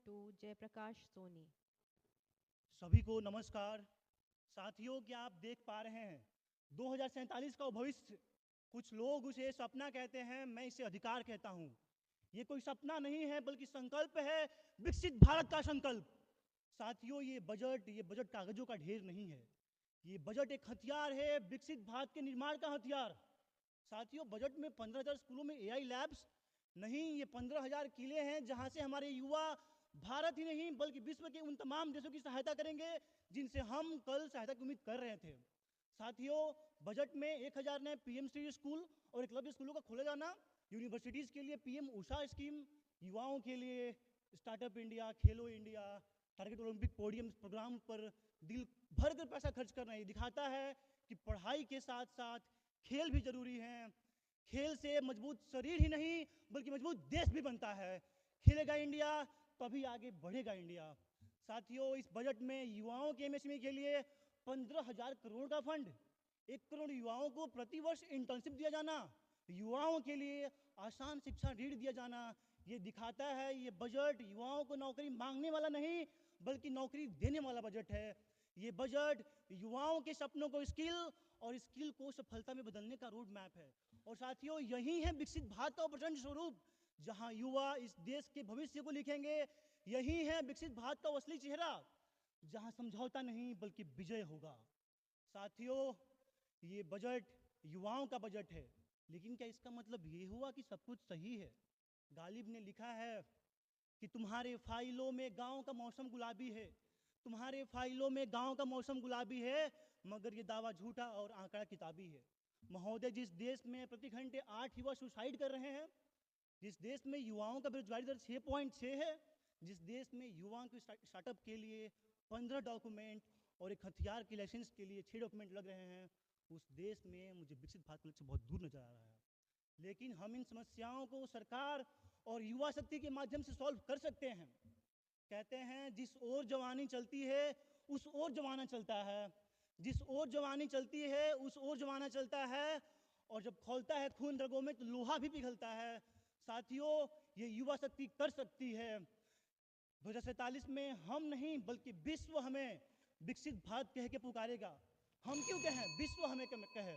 to Jayaprakash Soni. सभी को नमस्कार। साथियों, क्या आप देख पा रहे हैं 2047 का वो भविष्य? कुछ लोग उसे सपना कहते हैं, मैं इसे अधिकार कहता हूँ। ये कोई सपना नहीं है बल्कि संकल्प है, विकसित भारत का संकल्प। साथियों, ये बजट कागजों का ढेर नहीं है। ये बजट एक हथियार है, विकसित भारत के निर्माण का हथियार। साथियों, बजट में 15,000 स्कूलों में एआई लैब्स नहीं, ये 15,000 किले हैं जहां से हमारे युवा भारत ही नहीं बल्कि विश्व के उन तमाम देशों की सहायता करेंगे जिनसे हम कल सहायता की उम्मीद कर रहे थे। साथियों, बजट में 1,000 नए पीएम श्री स्कूल और एकलव्य स्कूलों का खोला जाना, यूनिवर्सिटीज़ के लिए पीएम उषा स्कीम, युवाओं के लिए startup India, Khelo India, target Olympic podium programme पर दिल भर कर पैसा खर्च करना, ये दिखाता है कि पढ़ाई के साथ साथ खेल भी जरूरी हैं। खेल से मजबूत शरीर ही नहीं बल्कि मजबूत देश भी बनता है। खेलेगा इंडिया तभी आगे बढ़ेगा इंडिया। साथियों, इस बजट में युवाओं के एमएसएमई के लिए 15,000 करोड़ का फंड, 1 करोड़ युवाओं को प्रतिवर्ष इंटर्नशिप दिया जाना, युवाओं के लिए आसान शिक्षा ऋण दिया जाना, ये दिखाता है ये बजट युवाओं को नौकरी मांगने वाला नहीं बल्कि नौकरी देने वाला बजट है। ये बजट युवाओं के सपनों को स्किल को सफलता में बदलने का रोड मैप है। और साथियों, यही है विकसित भारत का प्रचंड स्वरूप, जहां युवा इस देश के भविष्य को लिखेंगे। यही है विकसित भारत का असली चेहरा, जहां समझौता नहीं बल्कि विजय होगा। साथियों, ये बजट युवाओं का बजट है, लेकिन क्या इसका मतलब ये हुआ कि सब कुछ सही है? गालिब ने लिखा है कि तुम्हारे फाइलों में गांव का मौसम गुलाबी है, तुम्हारे फाइलों में गांव का मौसम गुलाबी है, मगर ये दावा झूठा और आंकड़ा किताबी है। महोदय, जिस देश में प्रति घंटे 8 युवा सुसाइड कर रहे हैं, जिस देश में युवाओं का बेरोजगारी दर 6.6 है, जिस देश में युवाओं के स्टार्टअप के लिए 15 डॉक्यूमेंट और एक हथियार के लाइसेंस के लिए 6 डॉक्यूमेंट लग रहे हैं, उस देश में मुझे विकसित भारत का लक्ष्य बहुत दूर नजर आ रहा है। लेकिन हम इन समस्याओं को सरकार और युवा शक्ति के माध्यम से सॉल्व कर सकते हैं। कहते हैं जिस ओर जवानी चलती है उस ओर जमाना चलता है, जिस ओर जवानी चलती है उस ओर जमाना चलता है, और जब खौलता है खून रगों में तो लोहा भी पिघलता है। साथियों, ये युवा शक्ति कर सकती है। 2047 में हम नहीं बल्कि विश्व हमें विकसित भारत कह के पुकारेगा। हम क्यों कहें, विश्व हमें कहे।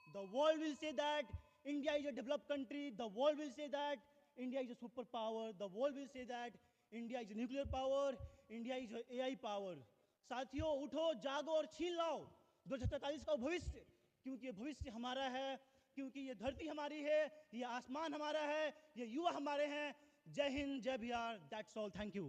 The world will say that India is a developed country, the world will say that India is a super power, the world will say that India is nuclear power, India is AI power. साथियों, उठो, जागो और छीन लाओ 2047 का भविष्य, क्योंकि ये भविष्य हमारा है, क्योंकि ये धरती हमारी है, ये आसमान हमारा है, ये युवा हमारे हैं। जय हिंद, जय Bihar. That's all, thank you.